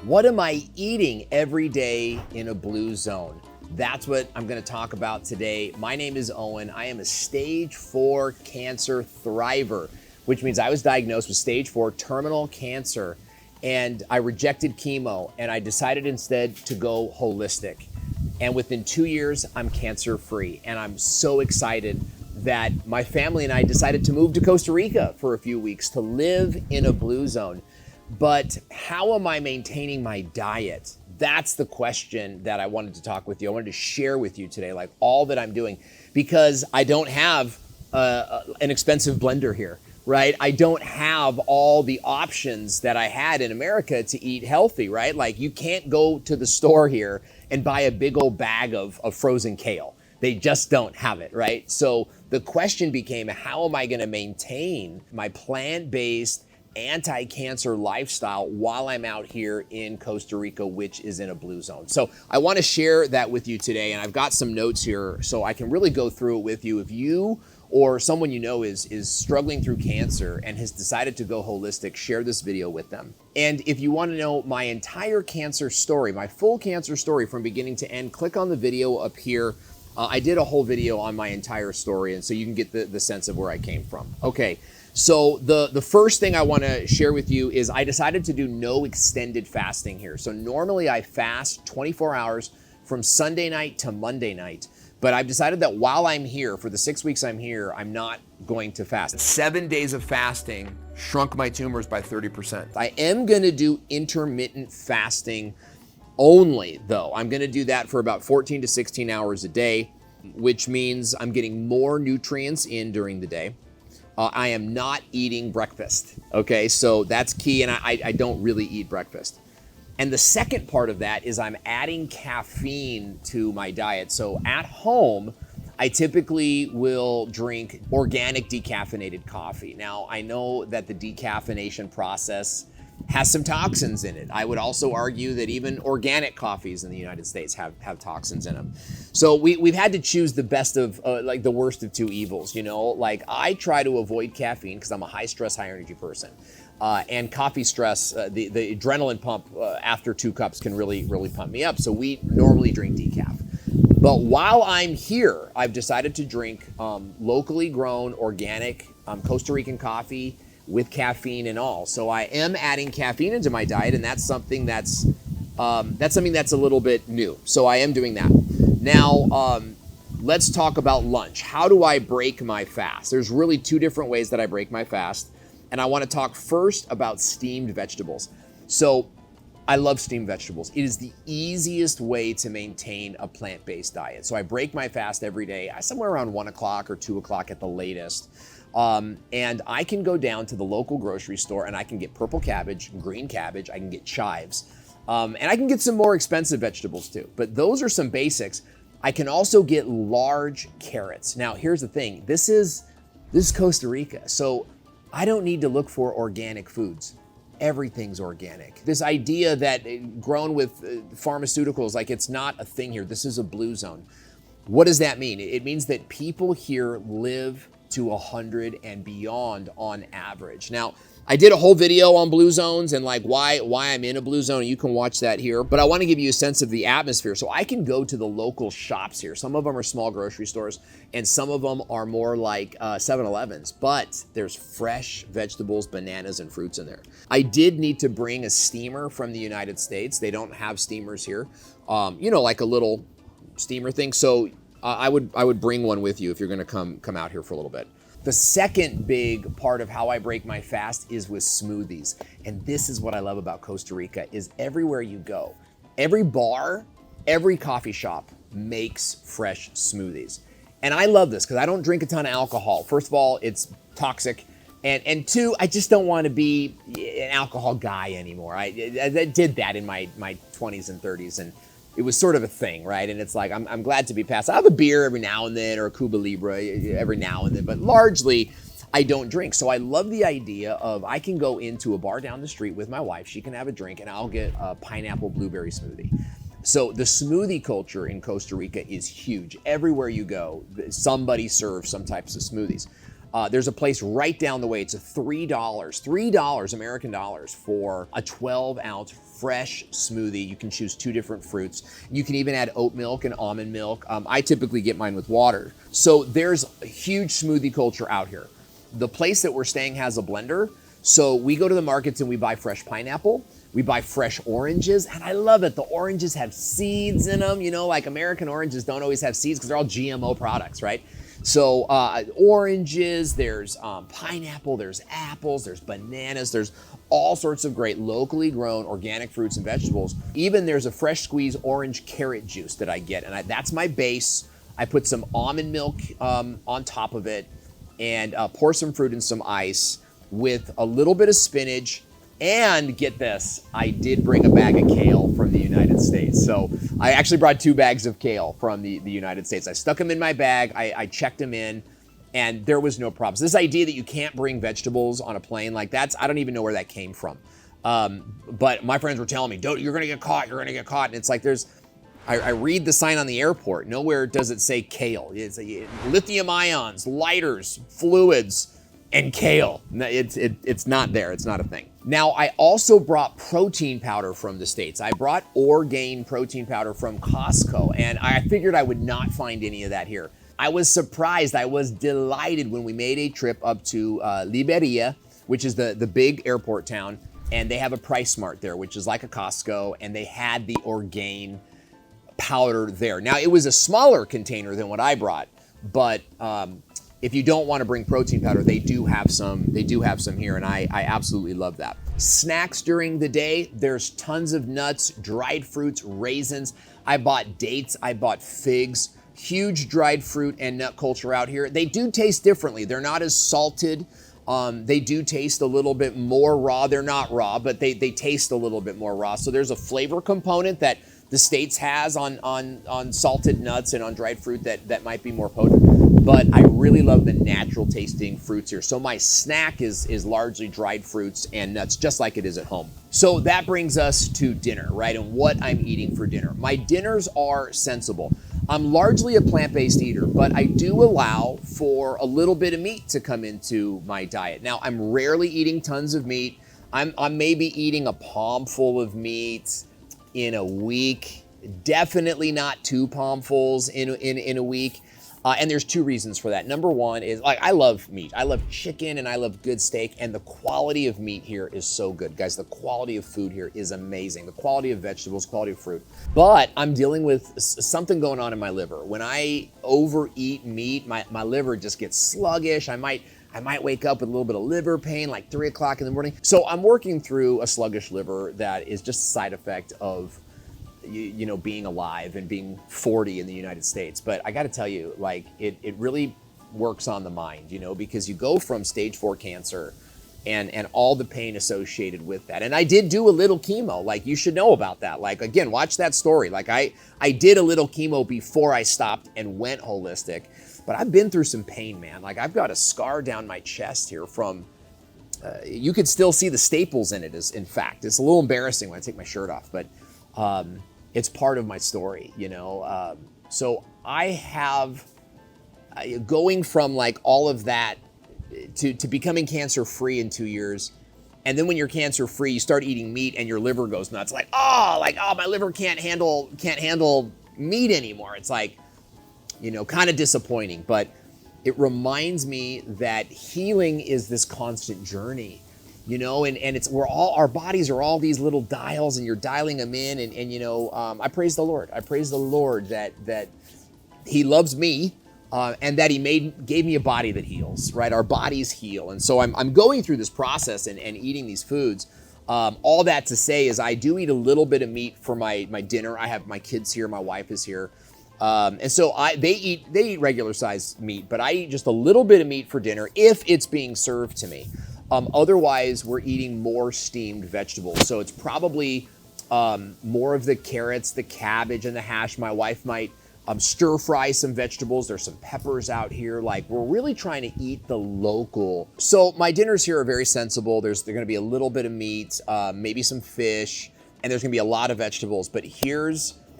What am I eating every day in a blue zone? That's what I'm going to talk about today. My name is Owen. I am a stage 4 cancer thriver, which means I was diagnosed with stage 4 terminal cancer, and I rejected chemo, and I decided instead to go holistic. And within 2 years, I'm cancer free. And I'm so excited that my family and I decided to move to Costa Rica for a few weeks to live in a blue zone. But how am I maintaining my diet? That's the question that I wanted to talk with you. I wanted to share with you today, like all that I'm doing, because I don't have an expensive blender here, right? I don't have all the options that I had in America to eat healthy, right? Like you can't go to the store here and buy a big old bag of frozen kale. They just don't have it, right? So the question became, how am I going to maintain my plant-based anti-cancer lifestyle while I'm out here in Costa Rica, which is in a blue zone? So I want to share that with you today, and I've got some notes here so I can really go through it with you. If you or someone you know is struggling through cancer and has decided to go holistic, share this video with them. And if you want to know my entire cancer story, my full cancer story from beginning to end, click on the video up here. I did a whole video on my entire story, and so you can get the sense of where I came from. Okay. So the first thing I want to share with you is I decided to do no extended fasting here. So normally I fast 24 hours from Sunday night to Monday night, but I've decided that while I'm here, for the 6 weeks I'm here, I'm not going to fast. 7 days of fasting shrunk my tumors by 30%. I am going to do intermittent fasting only, though. I'm going to do that for about 14 to 16 hours a day, which means I'm getting more nutrients in during the day. I am not eating breakfast, okay? So that's key, and I don't really eat breakfast. And the second part of that is I'm adding caffeine to my diet. So at home, I typically will drink organic decaffeinated coffee. Now, I know that the decaffeination process has some toxins in it. I would also argue that even organic coffees in the United States have toxins in them. So we've had to choose the best of, like the worst of two evils, you know? Like I try to avoid caffeine because I'm a high stress, high energy person. And coffee stress, the adrenaline pump after 2 cups can really pump me up. So we normally drink decaf. But while I'm here, I've decided to drink locally grown, organic Costa Rican coffee with caffeine and all. So I am adding caffeine into my diet, and that's something that's a little bit new. So I am doing that. Now, let's talk about lunch. How do I break my fast? There's really 2 different ways that I break my fast. And I want to talk first about steamed vegetables. So I love steamed vegetables. It is the easiest way to maintain a plant-based diet. So I break my fast every day, somewhere around 1 o'clock or 2 o'clock at the latest. And I can go down to the local grocery store and I can get purple cabbage, green cabbage, I can get chives, and I can get some more expensive vegetables too. But those are some basics. I can also get large carrots. Now, here's the thing. This is Costa Rica. So I don't need to look for organic foods. Everything's organic. This idea that grown with pharmaceuticals, like it's not a thing here. This is a blue zone. What does that mean? It means that people here live to 100 and beyond on average. Now, I did a whole video on blue zones and like why I'm in a blue zone. You can watch that here, but I want to give you a sense of the atmosphere. So I can go to the local shops here. Some of them are small grocery stores and some of them are more like 7-Elevens, but there's fresh vegetables, bananas, and fruits in there. I did need to bring a steamer from the United States. They don't have steamers here, you know, like a little steamer thing. So I would bring one with you if you're going to come out here for a little bit. The second big part of how I break my fast is with smoothies. And this is what I love about Costa Rica is everywhere you go, every bar, every coffee shop makes fresh smoothies. And I love this because I don't drink a ton of alcohol. First of all, it's toxic. And 2, I just don't want to be an alcohol guy anymore. I did that in my 20s and 30s, and it was sort of a thing, right? And it's like, I'm glad to be past. I have a beer every now and then or a Cuba Libre every now and then, but largely I don't drink. So I love the idea of I can go into a bar down the street with my wife. She can have a drink and I'll get a pineapple blueberry smoothie. So the smoothie culture in Costa Rica is huge. Everywhere you go, somebody serves some types of smoothies. There's a place right down the way. It's a $3 American dollars for a 12-ounce fresh smoothie. You can choose 2 different fruits. You can even add oat milk and almond milk. I typically get mine with water. So there's a huge smoothie culture out here. The place that we're staying has a blender. So we go to the markets and we buy fresh pineapple. We buy fresh oranges, and I love it. The oranges have seeds in them. You know, like American oranges don't always have seeds because they're all GMO products, right? So oranges, there's pineapple, there's apples, there's bananas, there's all sorts of great locally grown organic fruits and vegetables. Even there's a fresh squeezed orange carrot juice that I get, and that's my base. I put some almond milk on top of it and pour some fruit and some ice with a little bit of spinach. And get this, I did bring a bag of kale from the United States. So I actually brought 2 bags of kale from the United States. I stuck them in my bag, I checked them in, and there was no problems. This idea that you can't bring vegetables on a plane, like I don't even know where that came from. But my friends were telling me, "Don't, you're gonna get caught, you're gonna get caught." And it's like I read the sign on the airport, nowhere does it say kale. It's lithium ions, lighters, fluids, and kale. It's not there, it's not a thing. Now, I also brought protein powder from the States. I brought Orgain protein powder from Costco, and I figured I would not find any of that here. I was surprised, I was delighted when we made a trip up to Liberia, which is the big airport town, and they have a Price Mart there, which is like a Costco, and they had the Orgain powder there. Now, it was a smaller container than what I brought, but if you don't want to bring protein powder, they do have some here, and I absolutely love that. Snacks during the day, there's tons of nuts, dried fruits, raisins. I bought dates, I bought figs. Huge dried fruit and nut culture out here. They do taste differently. They're not as salted. They do taste a little bit more raw. They're not raw, but they taste a little bit more raw. So there's a flavor component that the States has on salted nuts and on dried fruit that might be more potent. But I really love the natural tasting fruits here. So my snack is largely dried fruits and nuts, just like it is at home. So that brings us to dinner, right? And what I'm eating for dinner. My dinners are sensible. I'm largely a plant-based eater, but I do allow for a little bit of meat to come into my diet. Now, I'm rarely eating tons of meat. I'm maybe eating a palm full of meat in a week. Definitely not 2 palmfuls in a week. And there's 2 reasons for that. Number one is, like, I love meat. I love chicken and I love good steak, and the quality of meat here is so good. Guys, the quality of food here is amazing. The quality of vegetables, quality of fruit. But I'm dealing with something going on in my liver. When I overeat meat, my liver just gets sluggish. I might wake up with a little bit of liver pain, like 3 o'clock in the morning. So I'm working through a sluggish liver that is just a side effect of you know, being alive and being 40 in the United States. But I got to tell you, like, it really works on the mind, you know, because you go from stage 4 cancer and all the pain associated with that. And I did do a little chemo, like, you should know about that. Like, again, watch that story. Like, I did a little chemo before I stopped and went holistic, but I've been through some pain, man. Like, I've got a scar down my chest here from, you could still see the staples in it, in fact. It's a little embarrassing when I take my shirt off, but it's part of my story, you know? So I have, going from like all of that to becoming cancer-free in 2 years. And then when you're cancer-free, you start eating meat and your liver goes nuts. Like, oh, my liver can't handle meat anymore. It's like, you know, kind of disappointing, but it reminds me that healing is this constant journey. You know, and our bodies are all these little dials, and you're dialing them in, and you know, I praise the Lord. I praise the Lord that He loves me, and that He gave me a body that heals, right? Our bodies heal. And so I'm going through this process and eating these foods. All that to say is I do eat a little bit of meat for my dinner. I have my kids here, my wife is here. And so they eat regular sized meat, but I eat just a little bit of meat for dinner if it's being served to me. Otherwise, we're eating more steamed vegetables. So it's probably more of the carrots, the cabbage, and the hash. My wife might stir fry some vegetables. There's some peppers out here. Like, we're really trying to eat the local. So my dinners here are very sensible. There's going to be a little bit of meat, maybe some fish, and there's going to be a lot of vegetables. But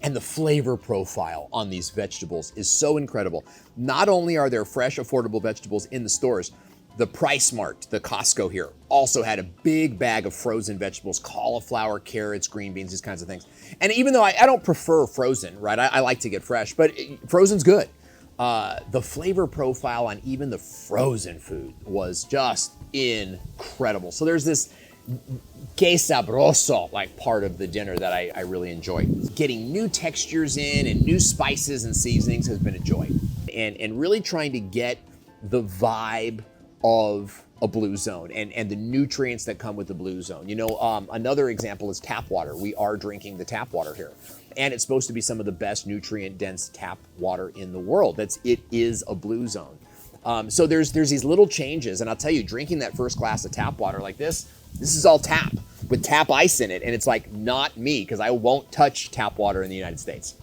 and the flavor profile on these vegetables is so incredible. Not only are there fresh, affordable vegetables in the stores, The Price Mart, the Costco here, also had a big bag of frozen vegetables, cauliflower, carrots, green beans, these kinds of things. And even though I don't prefer frozen, right? I like to get fresh, but frozen's good. The flavor profile on even the frozen food was just incredible. So there's this que sabroso like part of the dinner that I really enjoy. Getting new textures in and new spices and seasonings has been a joy. And really trying to get the vibe of a blue zone and the nutrients that come with the blue zone. You know, another example is tap water. We are drinking the tap water here, and it's supposed to be some of the best nutrient dense tap water in the world. It is a blue zone. So there's these little changes, and I'll tell you, drinking that first glass of tap water like this is all tap with tap ice in it, and it's like not me, because I won't touch tap water in the United States.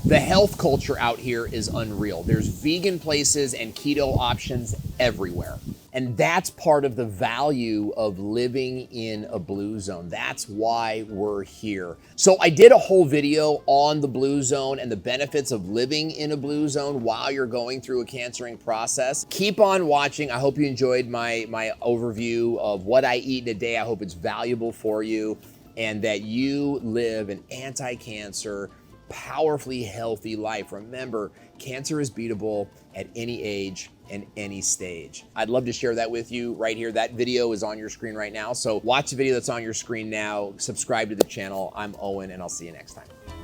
The health culture out here is unreal. There's vegan places and keto options everywhere. And that's part of the value of living in a blue zone. That's why we're here. So I did a whole video on the blue zone and the benefits of living in a blue zone while you're going through a cancering process. Keep on watching. I hope you enjoyed my overview of what I eat in a day. I hope it's valuable for you and that you live an anti-cancer, powerfully healthy life. Remember, cancer is beatable at any age and any stage. I'd love to share that with you right here. That video is on your screen right now. So watch the video that's on your screen now. Subscribe to the channel. I'm Owen, and I'll see you next time.